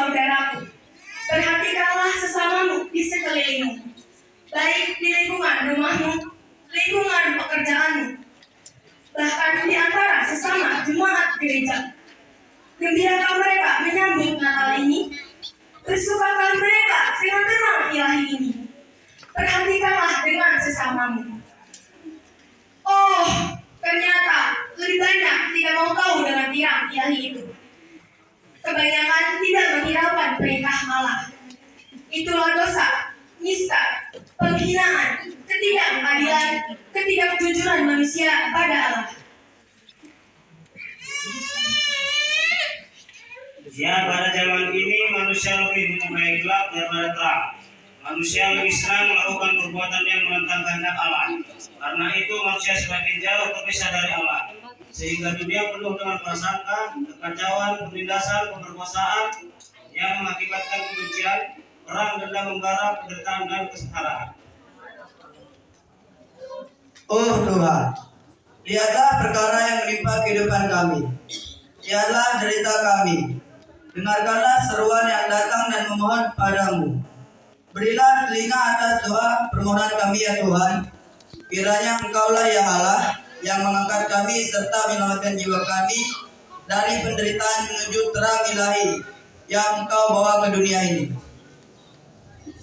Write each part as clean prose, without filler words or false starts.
saudaraku, perhatikanlah sesamamu di sekelilingmu, baik di lingkungan rumahmu, lingkungan pekerjaanmu, bahkan di antara sesama jemaat gereja. Gembirakan mereka menyambut Natal ini, bersukakah mereka dengan terang ilahi ini. Perhatikanlah dengan sesamamu. Oh, ternyata lebih banyak tidak mau tahu dengan terang ilahi itu. Kebanyakan tidak menghiraukan perintah Allah. Itulah dosa, nista, penghinaan, ketidakadilan, ketidakjujuran manusia pada Allah. Ya, pada zaman ini manusia lebih menyukai gelap daripada terang. Manusia lebih senang melakukan perbuatan yang menentang kehendak Allah. Karena itu manusia semakin jauh terpisah dari Allah, sehingga dunia penuh dengan prasangka, kekacauan, penindasan, pemerkosaan yang mengakibatkan kebencian, perang, dendam membara, penderitaan dan kesetaraan. Oh Tuhan, lihatlah perkara yang menimpa kehidupan kami. Lihatlah derita kami. Dengarkanlah seruan yang datang dan memohon padamu. Berilah telinga atas doa permohonan kami ya Tuhan. Kiranya Engkaulah ya Allah yang mengangkat kami serta menyelamatkan jiwa kami dari penderitaan menuju terang ilahi yang Engkau bawa ke dunia ini.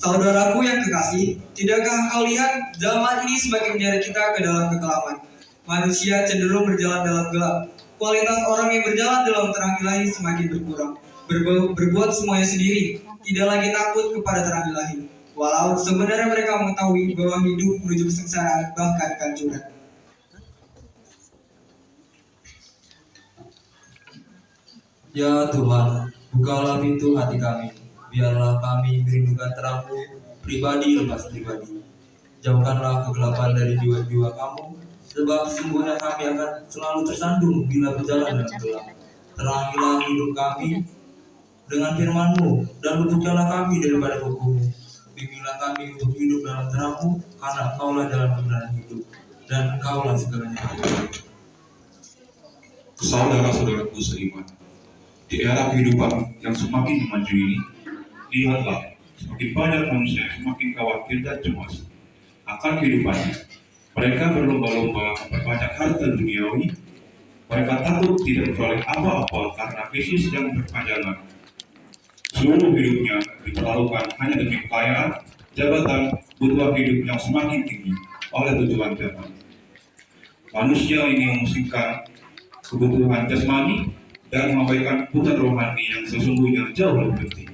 Saudaraku yang kekasih, tidakkah engkau lihat zaman ini semakin menyeret kita ke dalam kekelaman? Manusia cenderung berjalan dalam gelap. Kualitas orang yang berjalan dalam terang ilahi semakin berkurang. Berbuat semuanya sendiri, tidak lagi takut kepada terang ilahi. Walau sebenarnya mereka mengetahui bahwa hidup menuju kesengsaraan bahkan kehancuran. Ya Tuhan, bukalah pintu hati kami. Biarlah kami merindukan terang-Mu pribadi lepas pribadi. Jauhkanlah kegelapan dari jiwa-jiwa kamu, sebab sesungguhnya kami akan selalu tersandung bila berjalan dalam gelap. Terangilah hidup kami dengan firman-Mu, dan luputkanlah kami daripada hukum-Mu. Bimbinglah kami untuk hidup dalam terang-Mu, karena Engkaulah jalan kebenaran hidup, dan Engkaulah segalanya. Saudara-saudaraku seiman, di era kehidupan yang semakin maju ini, lihatlah, semakin banyak manusia yang semakin khawatir dan cemas akan kehidupannya. Mereka berlomba-lomba memperbanyak harta duniawi. Mereka takut tidak memperoleh apa-apa karena krisis yang berkepanjangan. Seluruh hidupnya dipertaruhkan hanya demi kekayaan, jabatan, kebutuhan hidup yang semakin tinggi oleh tujuan zaman. Manusia ini memusingkan kebutuhan jasmani dan mengabaikan kebutuhan rohani yang sesungguhnya jauh lebih penting.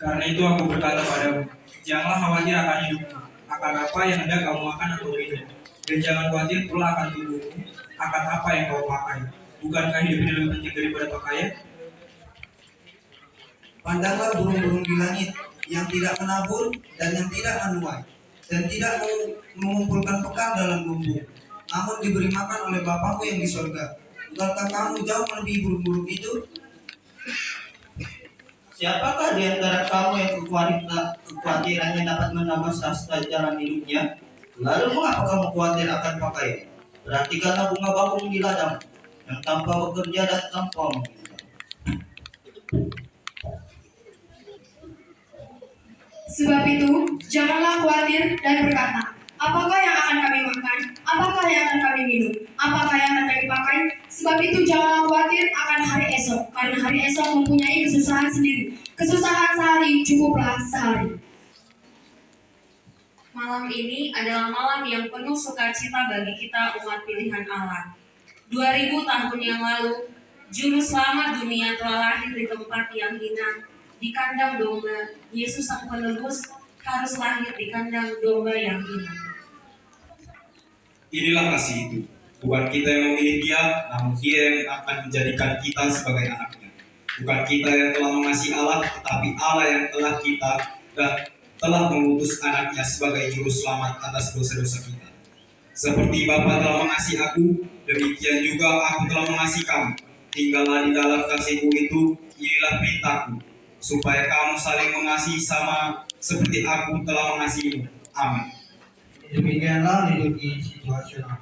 Karena itu aku berkata padamu, janganlah khawatir akan hidupmu, akan apa yang hendak kamu makan atau minum, dan jangan khawatir pula akan tubuhmu, akan apa yang kau pakai. Bukankah hidup ini lebih penting daripada pakaian? Pandanglah burung-burung di langit yang tidak menabur dan yang tidak menuai dan tidak mengumpulkan bekal dalam lumbung, namun diberi makan oleh Bapakmu yang di sorga. Bukankah kamu jauh melebihi burung-burung itu? Siapakah di antara kamu yang kekhawatirannya dapat menambah sasta jalan hidupnya? Lalu mengapa kamu khawatir akan pakaian? Perhatikanlah bunga bakung di ladang, yang tanpa bekerja dan tanpa meminta. Sebab itu, janganlah khawatir dan berkata, apakah yang akan kami makan? Apakah yang akan kami minum? Apakah yang akan kami pakai? Sebab itu janganlah khawatir akan hari esok, karena hari esok mempunyai kesusahan sendiri. Kesusahan sehari cukuplah sehari. Malam ini adalah malam yang penuh sukacita bagi kita umat pilihan Allah. 2000 tahun yang lalu, Juru Selamat dunia telah lahir di tempat yang hina, di kandang domba. Yesus sang penebus harus lahir di kandang domba yang hina. Inilah kasih itu, bukan kita yang memilih Dia, namun Dia yang akan menjadikan kita sebagai anak-Nya. Bukan kita yang telah mengasihi Allah, tetapi Allah yang telah kita dan telah mengutus anak-Nya sebagai juru selamat atas dosa-dosa kita. Seperti Bapa telah mengasihi aku, demikian juga aku telah mengasihi kamu. Tinggallah di dalam kasih-Mu itu, inilah perintahku, supaya kamu saling mengasihi sama seperti aku telah mengasihimu. Amin. Demikianlah liturgi situasional.